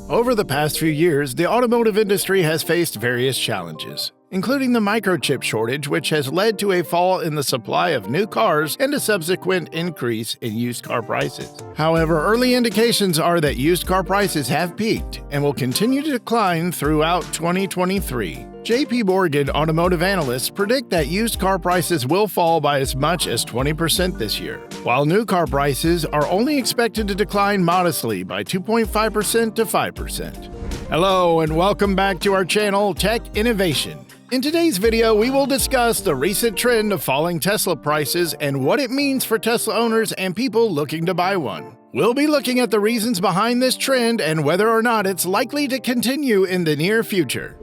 Over the past few years, the automotive industry has faced various challenges, including the microchip shortage, which has led to a fall in the supply of new cars and a subsequent increase in used car prices. However, early indications are that used car prices have peaked and will continue to decline throughout 2023. J.P. Morgan automotive analysts predict that used car prices will fall by as much as 20% this year, while new car prices are only expected to decline modestly by 2.5% to 5%. Hello and welcome back to our channel, Tech Innovation. In today's video, we will discuss the recent trend of falling Tesla prices and what it means for Tesla owners and people looking to buy one. We'll be looking at the reasons behind this trend and whether or not it's likely to continue in the near future.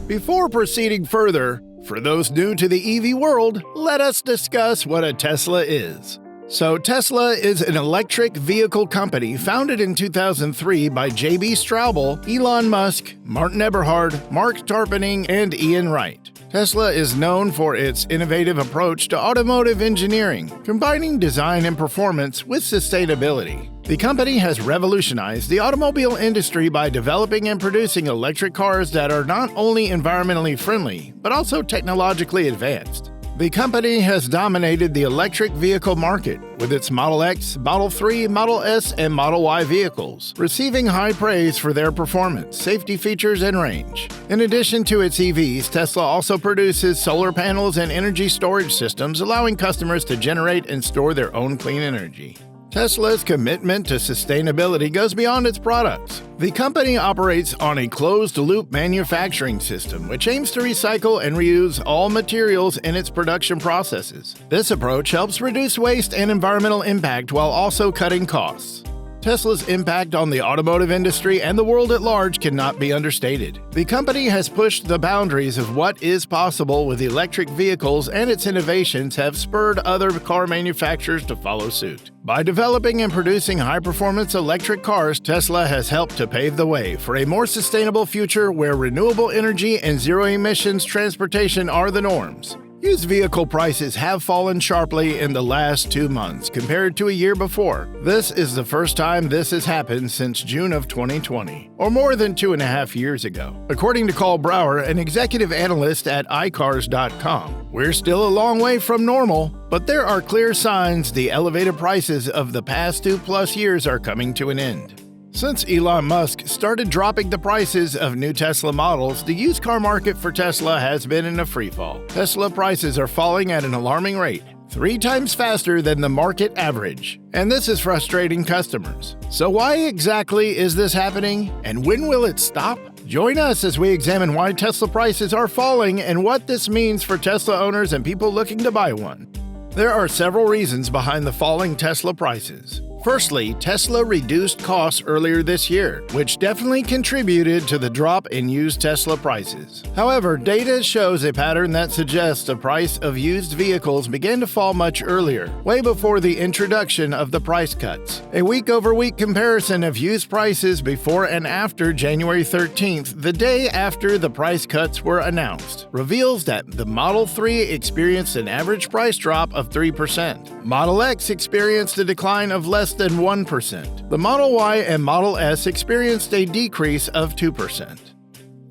Before proceeding further, for those new to the EV world, let us discuss what a Tesla is. So Tesla is an electric vehicle company founded in 2003 by J.B. Straubel, Elon Musk, Martin Eberhard, Mark Tarpenning, and Ian Wright. Tesla is known for its innovative approach to automotive engineering, combining design and performance with sustainability. The company has revolutionized the automobile industry by developing and producing electric cars that are not only environmentally friendly, but also technologically advanced. The company has dominated the electric vehicle market with its Model X, Model 3, Model S, and Model Y vehicles, receiving high praise for their performance, safety features, and range. In addition to its EVs, Tesla also produces solar panels and energy storage systems, allowing customers to generate and store their own clean energy. Tesla's commitment to sustainability goes beyond its products. The company operates on a closed-loop manufacturing system, which aims to recycle and reuse all materials in its production processes. This approach helps reduce waste and environmental impact while also cutting costs. Tesla's impact on the automotive industry and the world at large cannot be understated. The company has pushed the boundaries of what is possible with electric vehicles, and its innovations have spurred other car manufacturers to follow suit. By developing and producing high-performance electric cars, Tesla has helped to pave the way for a more sustainable future where renewable energy and zero-emissions transportation are the norms. Used vehicle prices have fallen sharply in the last 2 months compared to a year before. This is the first time this has happened since June of 2020, or more than 2.5 years ago. According to Carl Brower, an executive analyst at iCars.com, we're still a long way from normal, but there are clear signs the elevated prices of the past 2+ years are coming to an end. Since Elon Musk started dropping the prices of new Tesla models, the used car market for Tesla has been in a freefall. Tesla prices are falling at an alarming rate, 3 times faster than the market average. And this is frustrating customers. So why exactly is this happening, and when will it stop? Join us as we examine why Tesla prices are falling and what this means for Tesla owners and people looking to buy one. There are several reasons behind the falling Tesla prices. Firstly, Tesla reduced costs earlier this year, which definitely contributed to the drop in used Tesla prices. However, data shows a pattern that suggests the price of used vehicles began to fall much earlier, way before the introduction of the price cuts. A week-over-week comparison of used prices before and after January 13th, the day after the price cuts were announced, reveals that the Model 3 experienced an average price drop of 3%. Model X experienced a decline of less than 1%. The Model Y and Model S experienced a decrease of 2%.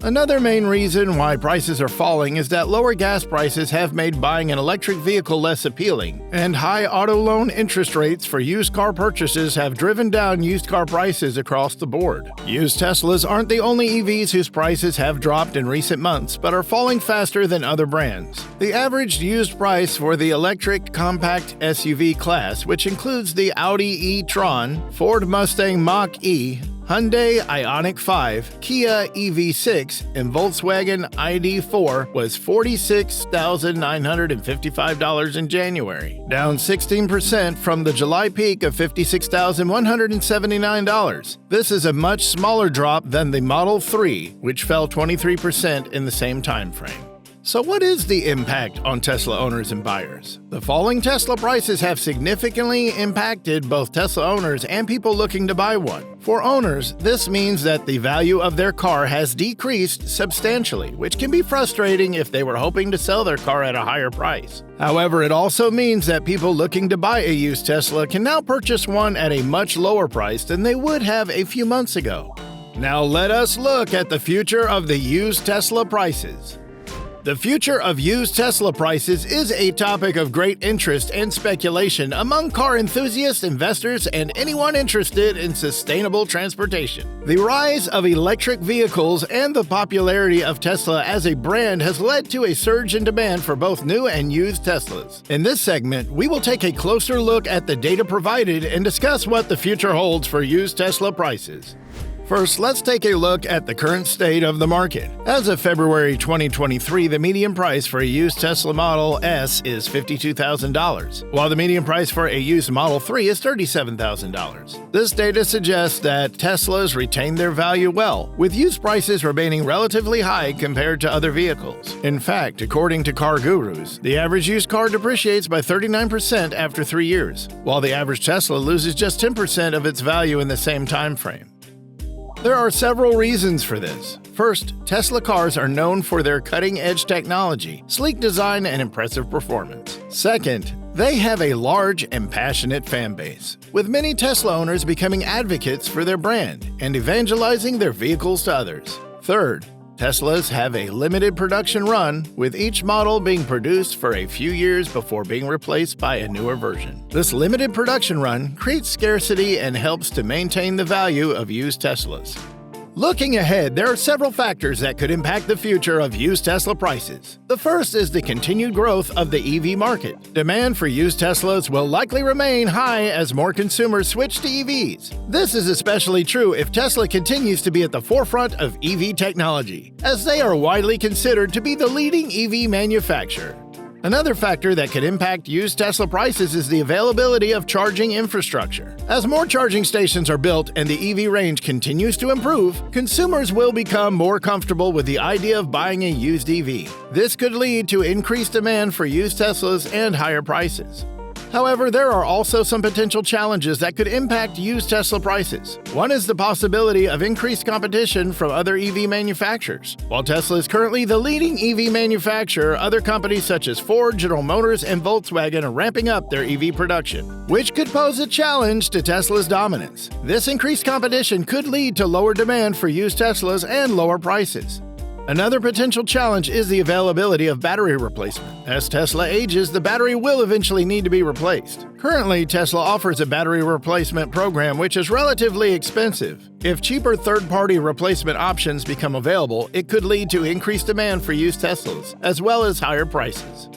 Another main reason why prices are falling is that lower gas prices have made buying an electric vehicle less appealing, and high auto loan interest rates for used car purchases have driven down used car prices across the board. Used Teslas aren't the only EVs whose prices have dropped in recent months, but are falling faster than other brands. The average used price for the electric compact SUV class, which includes the Audi e-tron, Ford Mustang Mach-E, Hyundai Ioniq 5, Kia EV6, and Volkswagen ID4 was $46,955 in January, down 16% from the July peak of $56,179. This is a much smaller drop than the Model 3, which fell 23% in the same time frame. So what is the impact on Tesla owners and buyers? The falling Tesla prices have significantly impacted both Tesla owners and people looking to buy one. For owners, this means that the value of their car has decreased substantially, which can be frustrating if they were hoping to sell their car at a higher price. However, it also means that people looking to buy a used Tesla can now purchase one at a much lower price than they would have a few months ago. Now let us look at the future of the used Tesla prices. The future of used Tesla prices is a topic of great interest and speculation among car enthusiasts, investors, and anyone interested in sustainable transportation. The rise of electric vehicles and the popularity of Tesla as a brand has led to a surge in demand for both new and used Teslas. In this segment, we will take a closer look at the data provided and discuss what the future holds for used Tesla prices. First, let's take a look at the current state of the market. As of February 2023, the median price for a used Tesla Model S is $52,000, while the median price for a used Model 3 is $37,000. This data suggests that Teslas retain their value well, with used prices remaining relatively high compared to other vehicles. In fact, according to car gurus, the average used car depreciates by 39% after 3 years, while the average Tesla loses just 10% of its value in the same time frame. There are several reasons for this. First, Tesla cars are known for their cutting-edge technology, sleek design, and impressive performance. Second, they have a large and passionate fan base, with many Tesla owners becoming advocates for their brand and evangelizing their vehicles to others. Third, Teslas have a limited production run, with each model being produced for a few years before being replaced by a newer version. This limited production run creates scarcity and helps to maintain the value of used Teslas. Looking ahead, there are several factors that could impact the future of used Tesla prices. The first is the continued growth of the EV market. Demand for used Teslas will likely remain high as more consumers switch to EVs. This is especially true if Tesla continues to be at the forefront of EV technology, as they are widely considered to be the leading EV manufacturer. Another factor that could impact used Tesla prices is the availability of charging infrastructure. As more charging stations are built and the EV range continues to improve, consumers will become more comfortable with the idea of buying a used EV. This could lead to increased demand for used Teslas and higher prices. However, there are also some potential challenges that could impact used Tesla prices. One is the possibility of increased competition from other EV manufacturers. While Tesla is currently the leading EV manufacturer, other companies such as Ford, General Motors, and Volkswagen are ramping up their EV production, which could pose a challenge to Tesla's dominance. This increased competition could lead to lower demand for used Teslas and lower prices. Another potential challenge is the availability of battery replacement. As Tesla ages, the battery will eventually need to be replaced. Currently, Tesla offers a battery replacement program which is relatively expensive. If cheaper third-party replacement options become available, it could lead to increased demand for used Teslas, as well as higher prices.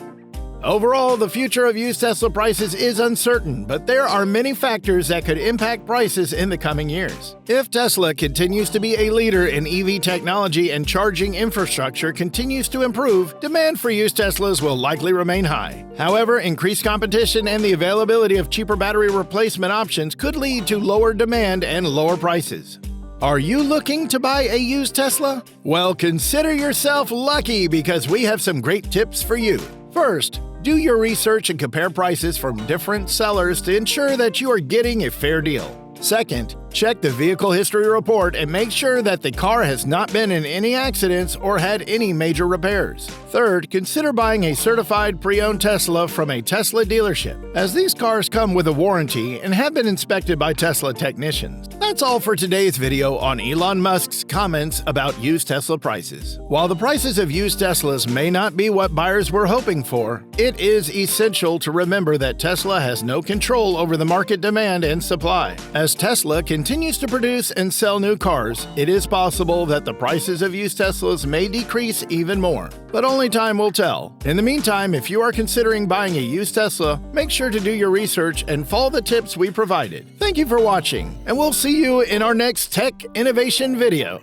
Overall, the future of used Tesla prices is uncertain, but there are many factors that could impact prices in the coming years. If Tesla continues to be a leader in EV technology and charging infrastructure continues to improve, demand for used Teslas will likely remain high. However, increased competition and the availability of cheaper battery replacement options could lead to lower demand and lower prices. Are you looking to buy a used Tesla? Well, consider yourself lucky because we have some great tips for you. First, do your research and compare prices from different sellers to ensure that you are getting a fair deal. Second, check the vehicle history report and make sure that the car has not been in any accidents or had any major repairs. Third, consider buying a certified pre-owned Tesla from a Tesla dealership, as these cars come with a warranty and have been inspected by Tesla technicians. That's all for today's video on Elon Musk's comments about used Tesla prices. While the prices of used Teslas may not be what buyers were hoping for, it is essential to remember that Tesla has no control over the market demand and supply. As Tesla continues to produce and sell new cars, it is possible that the prices of used Teslas may decrease even more, but only time will tell. In the meantime, if you are considering buying a used Tesla, make sure to do your research and follow the tips we provided. Thank you for watching, and we'll see you in our next tech innovation video.